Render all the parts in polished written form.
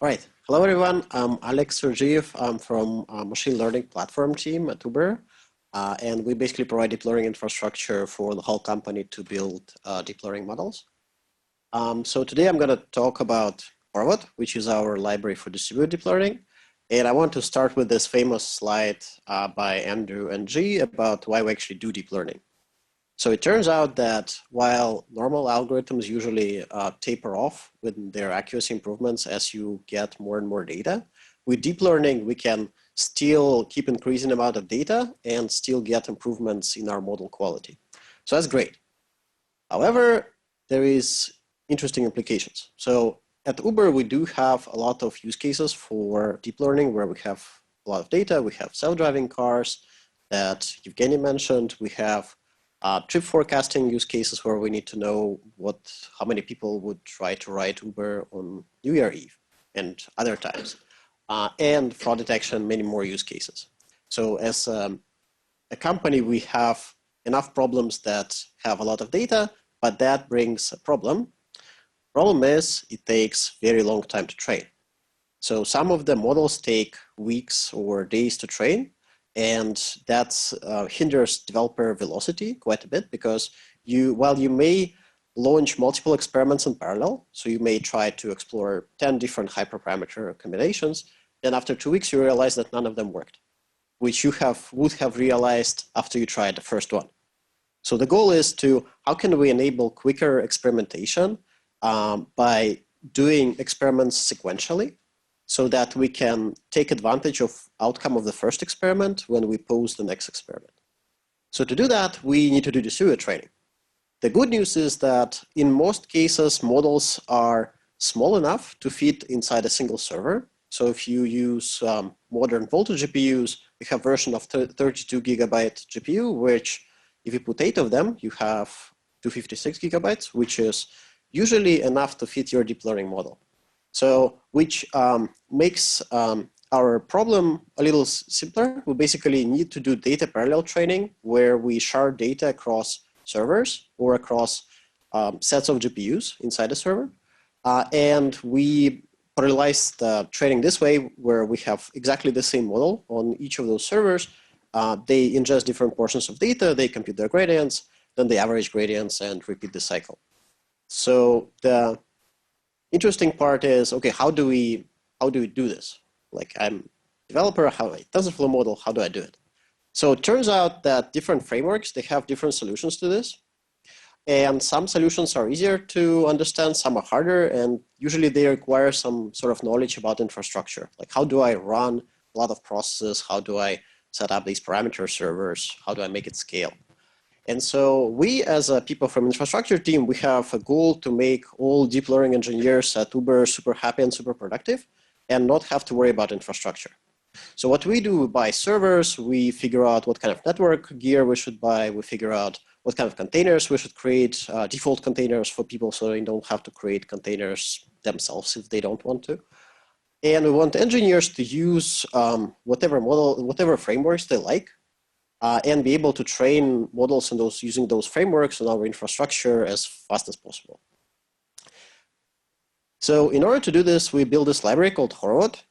All right. Hello, everyone. I'm Alex Sergeev. I'm from machine learning platform team at Uber. And we basically provide deep learning infrastructure for the whole company to build deep learning models. So today I'm going to talk about Horovod, which is our library for distributed deep learning. And I want to start with this famous slide by Andrew and G about why we actually do deep learning. So it turns out that while normal algorithms usually taper off with their accuracy improvements as you get more and more data, with deep learning, we can still keep increasing the amount of data and still get improvements in our model quality. So that's great. However, there is interesting implications. So at Uber, we do have a lot of use cases for deep learning where we have a lot of data. We have self-driving cars that Evgeny mentioned. We have trip forecasting use cases where we need to know how many people would try to ride Uber on New Year Eve and other times. And fraud detection, many more use cases. So as a company, we have enough problems that have a lot of data, but that brings a problem. Problem is, it takes very long time to train. So some of the models take weeks or days to train, and that hinders developer velocity quite a bit because while you may launch multiple experiments in parallel, so you may try to explore 10 different hyperparameter combinations, then after 2 weeks you realize that none of them worked, which you would have realized after you tried the first one. So the goal is how can we enable quicker experimentation by doing experiments sequentially, so that we can take advantage of outcome of the first experiment when we pose the next experiment. So to do that, we need to do distributed training. The good news is that in most cases, models are small enough to fit inside a single server. So if you use modern Volta GPUs, we have version of 32 gigabyte GPU, which if you put 8 of them, you have 256 gigabytes, which is usually enough to fit your deep learning model. So which makes our problem a little simpler. We basically need to do data parallel training where we shard data across servers or across sets of GPUs inside a server. And we parallelize the training this way where we have exactly the same model on each of those servers. They ingest different portions of data, they compute their gradients, then they average gradients and repeat the cycle. So the interesting part is, okay, how do we do this? Like, I'm a developer, how a TensorFlow model, how do I do it? So it turns out that different frameworks, they have different solutions to this. And some solutions are easier to understand, some are harder, and usually they require some sort of knowledge about infrastructure. Like, how do I run a lot of processes? How do I set up these parameter servers? How do I make it scale? And so we, as people from infrastructure team, we have a goal to make all deep learning engineers at Uber super happy and super productive and not have to worry about infrastructure. So what we do, we buy servers, we figure out what kind of network gear we should buy, we figure out what kind of containers we should create, default containers for people so they don't have to create containers themselves if they don't want to. And we want engineers to use whatever frameworks they like, and be able to train models in using those frameworks on our infrastructure as fast as possible. So in order to do this, we built this library called Horovod.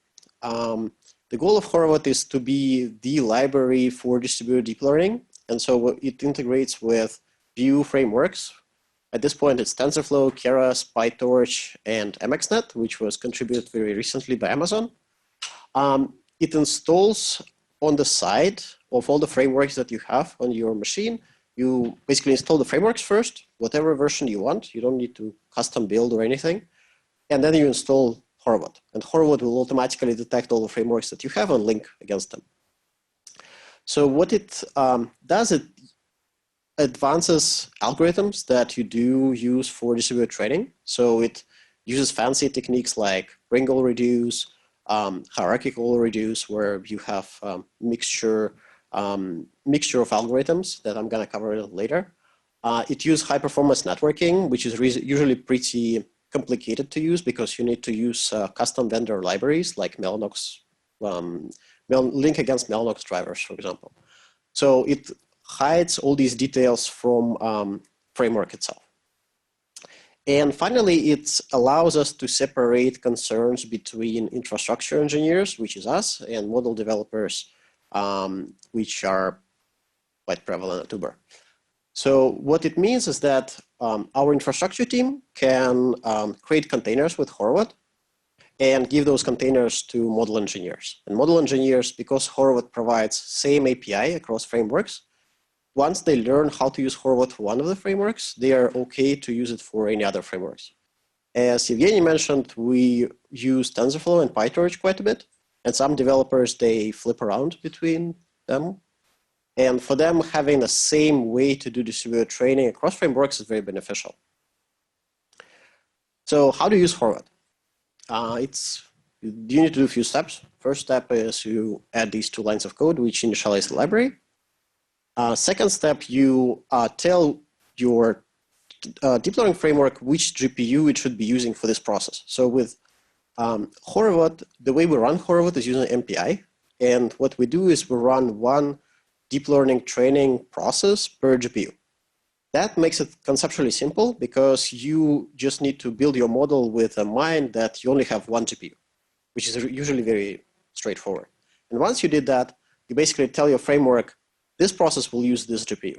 The goal of Horovod is to be the library for distributed deep learning. And so it integrates with Vue frameworks. At this point, it's TensorFlow, Keras, PyTorch, and MXNet, which was contributed very recently by Amazon. It installs on the side of all the frameworks that you have on your machine. You basically install the frameworks first, whatever version you want. You don't need to custom build or anything. And then you install Horovod. And Horovod will automatically detect all the frameworks that you have and link against them. So what it does, it advances algorithms that you do use for distributed training. So it uses fancy techniques like ring-all reduce, hierarchical reduce, where you have mixture of algorithms that I'm going to cover later. It uses high-performance networking, which is usually pretty complicated to use because you need to use custom vendor libraries like Mellanox, link against Mellanox drivers, for example. So it hides all these details from framework itself. And finally, it allows us to separate concerns between infrastructure engineers, which is us, and model developers, which are quite prevalent at Uber. So what it means is that our infrastructure team can create containers with Horovod and give those containers to model engineers. And model engineers, because Horovod provides same API across frameworks, once they learn how to use Horovod for one of the frameworks, they are okay to use it for any other frameworks. As Evgeny mentioned, we use TensorFlow and PyTorch quite a bit. And some developers, they flip around between them. And for them, having the same way to do distributed training across frameworks is very beneficial. So how do you use Horovod? You need to do a few steps. First step is you add these 2 lines of code, which initialize the library. Second step, you tell your deep learning framework which GPU it should be using for this process. So with Horovod, the way we run Horovod is using MPI. And what we do is we run one deep learning training process per GPU. That makes it conceptually simple because you just need to build your model with a mind that you only have one GPU, which is usually very straightforward. And once you did that, you basically tell your framework, this process will use this GPU.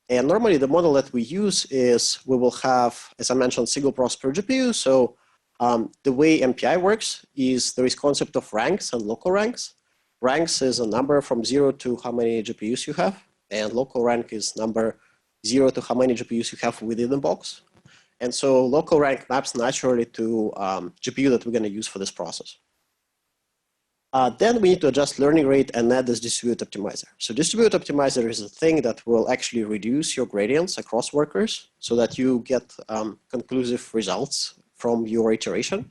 And normally the model that we use is we will have, as I mentioned, single process per GPU. So the way MPI works is there is concept of ranks and local ranks. Ranks is a number from 0 to how many GPUs you have. And local rank is number 0 to how many GPUs you have within the box. And so local rank maps naturally to GPU that we're going to use for this process. Then we need to adjust learning rate and add this distributed optimizer. So distributed optimizer is a thing that will actually reduce your gradients across workers so that you get conclusive results from your iteration.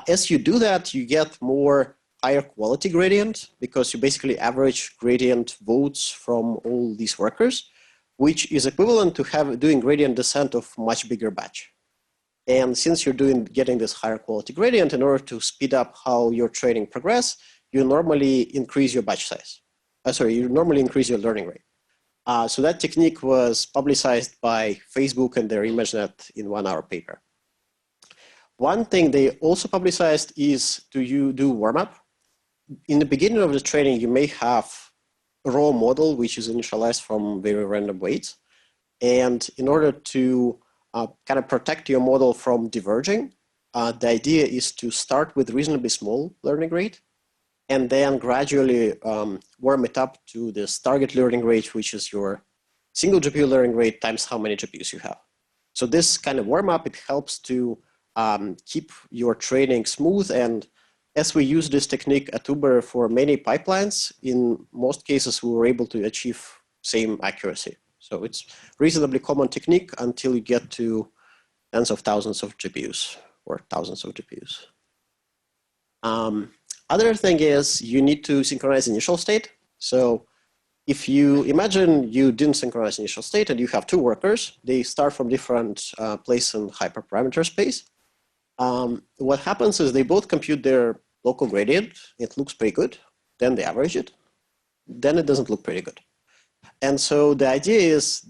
As you do that, you get more higher quality gradient because you basically average gradient votes from all these workers, which is equivalent to doing gradient descent of much bigger batch. And since you're getting this higher quality gradient, in order to speed up how your training progress, you normally increase your batch size. You normally increase your learning rate. So that technique was publicized by Facebook and their ImageNet in 1-hour paper. One thing they also publicized is you do warm-up. In the beginning of the training, you may have a raw model, which is initialized from very random weights. And in order to kind of protect your model from diverging, the idea is to start with reasonably small learning rate and then gradually warm it up to this target learning rate, which is your single GPU learning rate times how many GPUs you have. So this kind of warm up, it helps to keep your training smooth. And as we use this technique at Uber for many pipelines, in most cases, we were able to achieve same accuracy. So it's reasonably common technique until you get to tens of thousands of GPUs or thousands of GPUs. Other thing is you need to synchronize initial state. So if you imagine you didn't synchronize initial state and you have 2 workers, they start from different place in hyperparameter space. What happens is they both compute their local gradient. It looks pretty good. Then they average it. Then it doesn't look pretty good. And so the idea is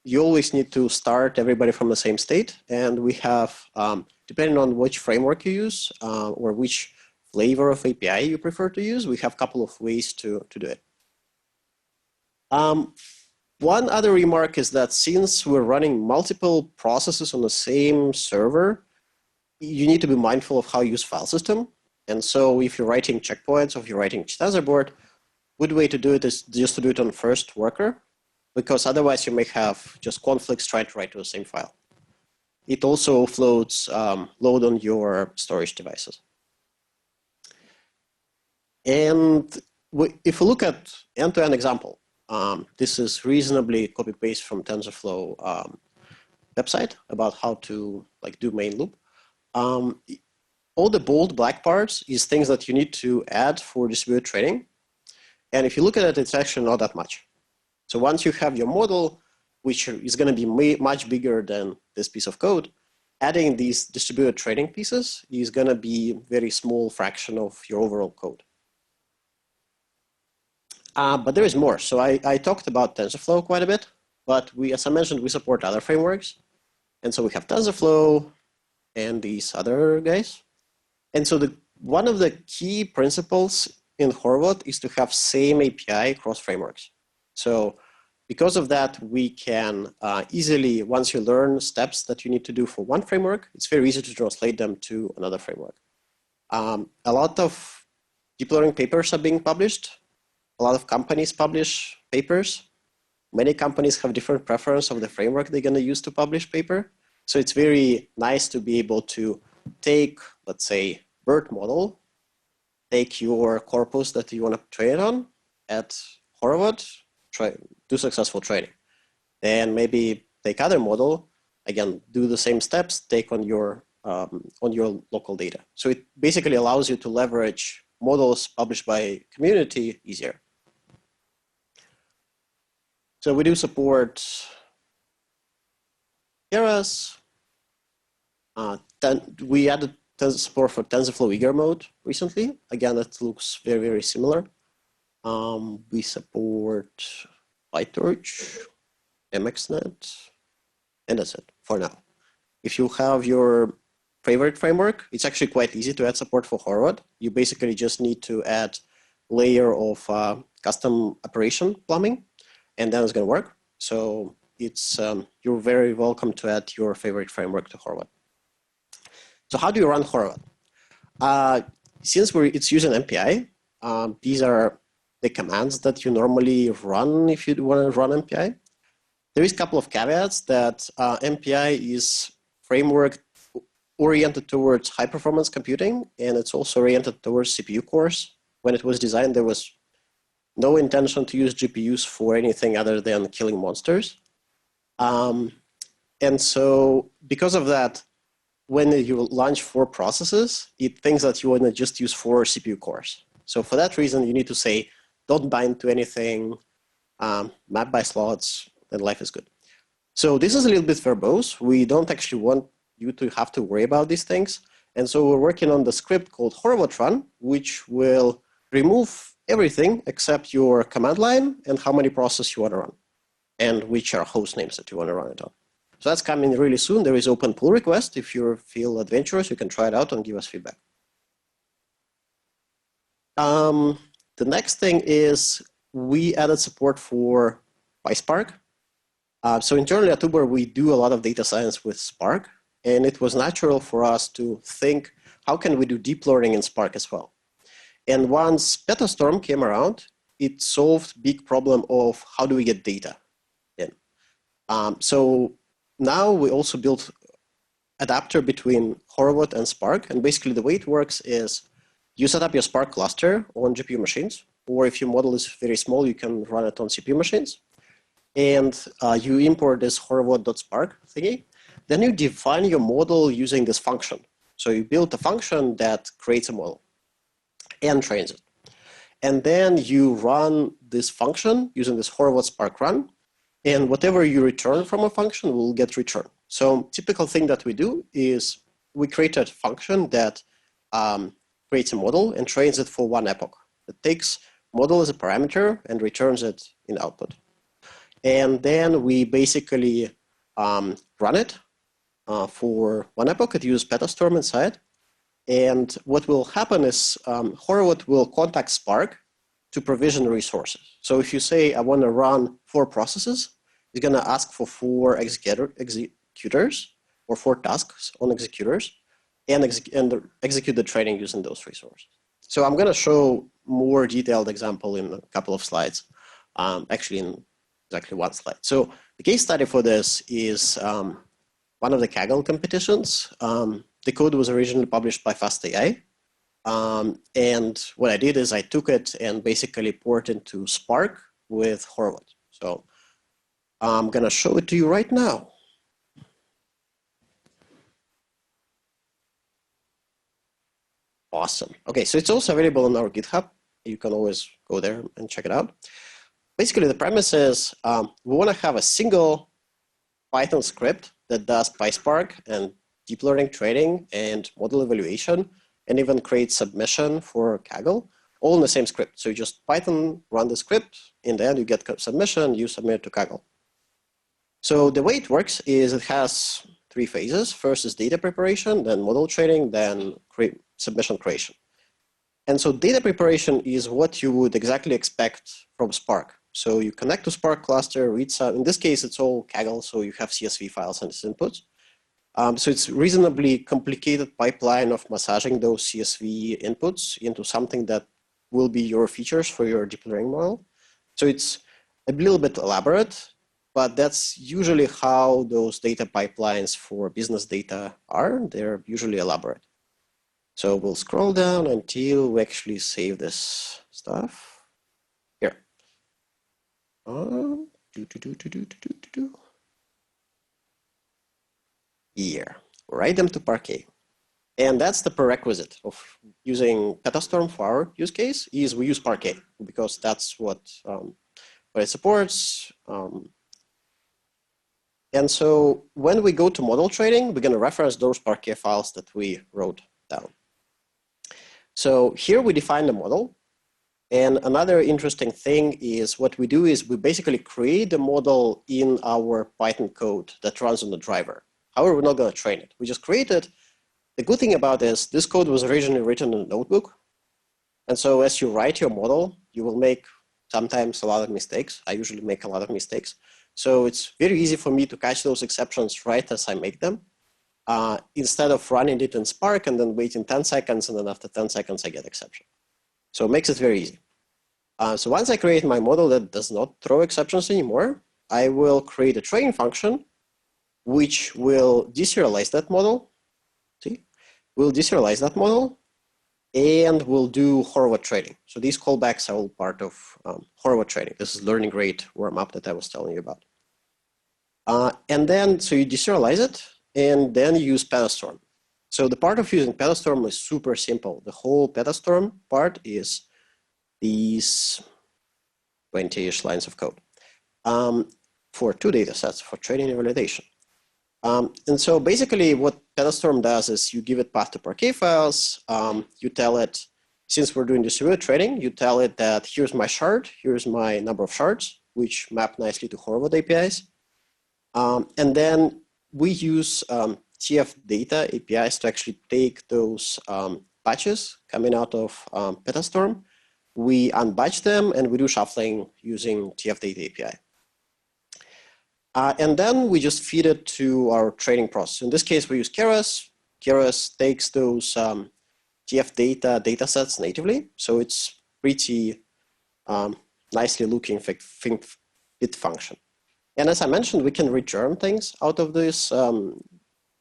you always need to start everybody from the same state. And we have, depending on which framework you use or which flavor of API you prefer to use, we have a couple of ways to do it. One other remark is that since we're running multiple processes on the same server, you need to be mindful of how you use file system. And so if you're writing checkpoints or if you're writing TensorBoard, good way to do it is just to do it on first worker, because otherwise you may have just conflicts trying to write to the same file. It also floats load on your storage devices. And if we look at end-to-end example, this is reasonably copy-paste from TensorFlow website about how to do main loop. All the bold black parts is things that you need to add for distributed training. And if you look at it, it's actually not that much. So once you have your model, which is going to be much bigger than this piece of code, adding these distributed training pieces is going to be a very small fraction of your overall code. But there is more. So I talked about TensorFlow quite a bit, but as I mentioned, we support other frameworks. And so we have TensorFlow and these other guys. And so one of the key principles in Horovod is to have same API across frameworks. So because of that, we can easily, once you learn steps that you need to do for one framework, it's very easy to translate them to another framework. A lot of deep learning papers are being published. A lot of companies publish papers. Many companies have different preference of the framework they're going to use to publish paper. So it's very nice to be able to take, let's say, BERT model, take your corpus that you want to train on at Horovod, do successful training. Then maybe take other model, again, do the same steps, take on your local data. So it basically allows you to leverage models published by community easier. So we do support Keras. We added support for TensorFlow eager mode recently. Again, it looks very, very similar. We support PyTorch, MXNet, and that's it for now. If you have your favorite framework, it's actually quite easy to add support for Horovod. You basically just need to add layer of custom operation plumbing, and then it's going to work. So it's you're very welcome to add your favorite framework to Horovod. So how do you run Horovod? Since it's using MPI, these are the commands that you normally run if you want to run MPI. There is a couple of caveats that MPI is framework oriented towards high performance computing, and it's also oriented towards CPU cores. When it was designed, there was no intention to use GPUs for anything other than killing monsters. And so because of that, when you launch 4 processes, it thinks that you want to just use 4 CPU cores. So for that reason, you need to say, don't bind to anything, map by slots, and life is good. So this is a little bit verbose. We don't actually want you to have to worry about these things. And so we're working on the script called Horovod run, which will remove everything except your command line and how many processes you want to run, and which are host names that you want to run it on. So that's coming really soon. There is open pull request. If you feel adventurous, you can try it out and give us feedback. The next thing is we added support for PySpark. So internally at Uber, we do a lot of data science with Spark, and it was natural for us to think, how can we do deep learning in Spark as well? And once Petastorm came around, it solved big problem of how do we get data in. So now we also built adapter between Horovod and Spark, and basically the way it works is you set up your Spark cluster on GPU machines, or if your model is very small, you can run it on CPU machines. And you import this horovod.spark thingy. Then you define your model using this function. So you build a function that creates a model and trains it. And then you run this function using this Horovod Spark run, and whatever you return from a function will get returned. So typical thing that we do is we create a function that creates a model and trains it for one epoch. It takes model as a parameter and returns it in output. And then we basically run it for one epoch. It uses Petastorm inside. And what will happen is Horovod will contact Spark to provision resources. So if you say, I want to run 4 processes, it's going to ask for 4 executors or 4 tasks on executors and execute the training using those resources. So I'm going to show more detailed example in a couple of slides, actually in exactly 1 slide. So the case study for this is one of the Kaggle competitions. The code was originally published by FastAI. And what I did is I took it and basically ported into Spark with Horovod. So I'm going to show it to you right now. Awesome. Okay, so it's also available on our GitHub. You can always go there and check it out. Basically, the premise is we want to have a single Python script that does PySpark and deep learning training and model evaluation, and even create submission for Kaggle, all in the same script. So you just Python run the script, in the end you get submission, you submit it to Kaggle. So the way it works is it has three phases. First is data preparation, then model training, then submission creation. And so data preparation is what you would exactly expect from Spark. So you connect to Spark cluster, read some, in this case, it's all Kaggle, so you have CSV files and its inputs. So it's reasonably complicated pipeline of massaging those CSV inputs into something that will be your features for your deep learning model. So it's a little bit elaborate, but that's usually how those data pipelines for business data are. They're usually elaborate. So we'll scroll down until we actually save this stuff. Here. Here. Write them to Parquet. And that's the prerequisite of using Petastorm for our use case, is we use Parquet because that's what it supports. And so when we go to model training, we're going to reference those Parquet files that we wrote down. So here we define the model. And another interesting thing is what we do is we basically create the model in our Python code that runs on the driver. However, we're not going to train it. We just create it. The good thing about this code was originally written in a notebook. And so as you write your model, you will make sometimes a lot of mistakes. I usually make a lot of mistakes. So it's very easy for me to catch those exceptions right as I make them, instead of running it in Spark and then waiting 10 seconds, and then after 10 seconds, I get exception. So it makes it very easy. So once I create my model that does not throw exceptions anymore, I will create a training function which will deserialize that model. See? We'll deserialize that model and we'll do Horovod training. So these callbacks are all part of Horovod training. This is learning rate warm-up that I was telling you about. And then, so you deserialize it and then you use Petastorm. So the part of using Petastorm is super simple. The whole Petastorm part is these 20-ish lines of code for two data sets for training and validation. And so basically what Petastorm does is you give it path to Parquet files. You tell it, since we're doing distributed training, you tell it that here's my shard, here's my number of shards, which map nicely to Horovod APIs. And then we use TF data APIs to actually take those batches coming out of Petastorm. We unbatch them and we do shuffling using TF data API. And then we just feed it to our training process. In this case, we use Keras. Keras takes those TF data datasets natively. So it's pretty nicely looking fit function. And as I mentioned, we can return things out of this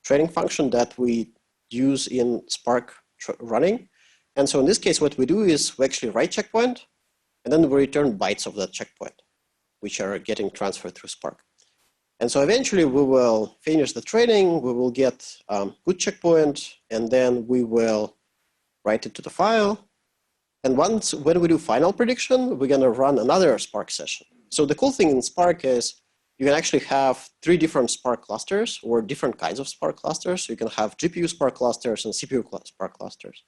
training function that we use in Spark running. And so in this case, what we do is we actually write checkpoint, and then we return bytes of that checkpoint, which are getting transferred through Spark. And so eventually we will finish the training, we will get good checkpoint, and then we will write it to the file. And when we do final prediction, we're gonna run another Spark session. So the cool thing in Spark is you can actually have 3 different Spark clusters or different kinds of Spark clusters. So you can have GPU Spark clusters and CPU Spark clusters.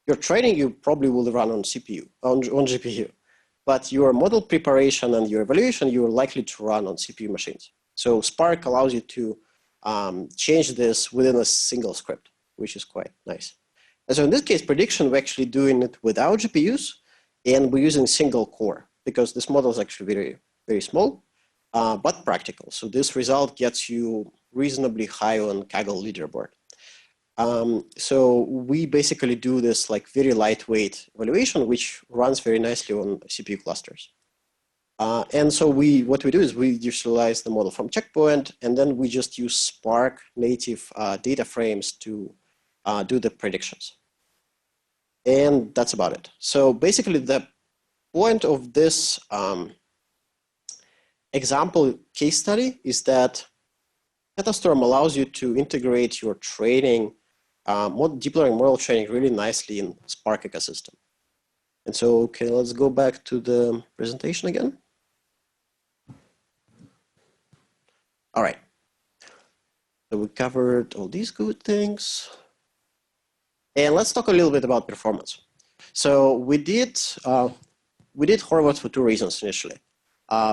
Your training, you probably will run on CPU, on GPU. But your model preparation and your evaluation, you are likely to run on CPU machines. So Spark allows you to change this within a single script, which is quite nice. And so in this case, prediction, we're actually doing it without GPUs, and we're using single core because this model is actually very, very small, but practical. So this result gets you reasonably high on Kaggle leaderboard. So we basically do this like very lightweight evaluation, which runs very nicely on CPU clusters. And so what we do is we visualize the model from checkpoint, and then we just use Spark native data frames to do the predictions. And that's about it. So basically the point of this example case study is that Petastorm allows you to integrate your training, deep learning model training really nicely in Spark ecosystem. And so, okay, let's go back to the presentation again. All right. So we covered all these good things. And let's talk a little bit about performance. So we did Horovod for 2 reasons initially.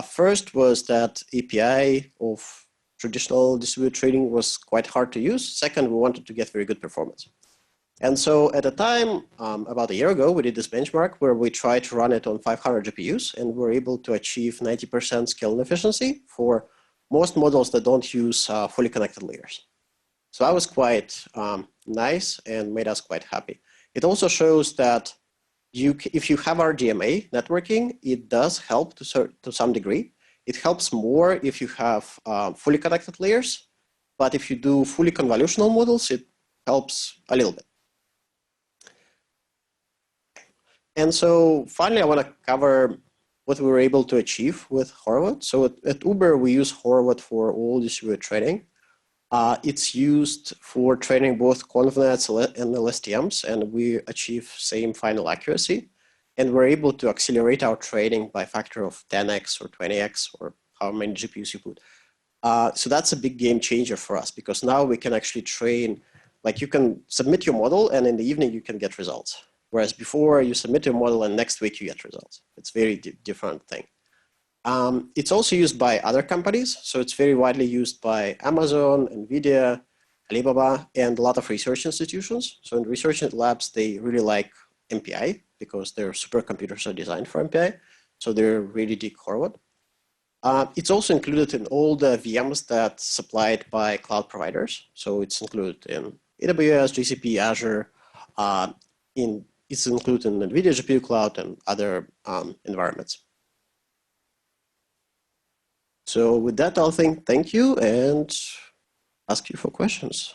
First was that API of traditional distributed trading was quite hard to use. Second, we wanted to get very good performance. And so at the time, about a year ago, we did this benchmark where we tried to run it on 500 GPUs, and we're able to achieve 90% scaling efficiency for most models that don't use fully connected layers. So that was quite nice and made us quite happy. It also shows that if you have RDMA networking, it does help to some degree. It helps more if you have fully connected layers, but if you do fully convolutional models, it helps a little bit. And so finally, I want to cover what we were able to achieve with Horovod. So at Uber, we use Horovod for all distributed training. It's used for training both ConvNets and LSTMs, and we achieve same final accuracy. And we're able to accelerate our training by a factor of 10x or 20x, or how many GPUs you put. So that's a big game changer for us, because now we can actually train, like you can submit your model, and in the evening you can get results. Whereas before, you submit your model, and next week you get results. It's a very different thing. It's also used by other companies. So it's very widely used by Amazon, NVIDIA, Alibaba, and a lot of research institutions. So in research labs, they really like MPI because their supercomputers are designed for MPI. So they're really dig Horovod. It's also included in all the VMs that's supplied by cloud providers. So it's included in AWS, GCP, Azure. It's included in NVIDIA GPU Cloud and other environments. So with that, I'll thank you and ask you for questions.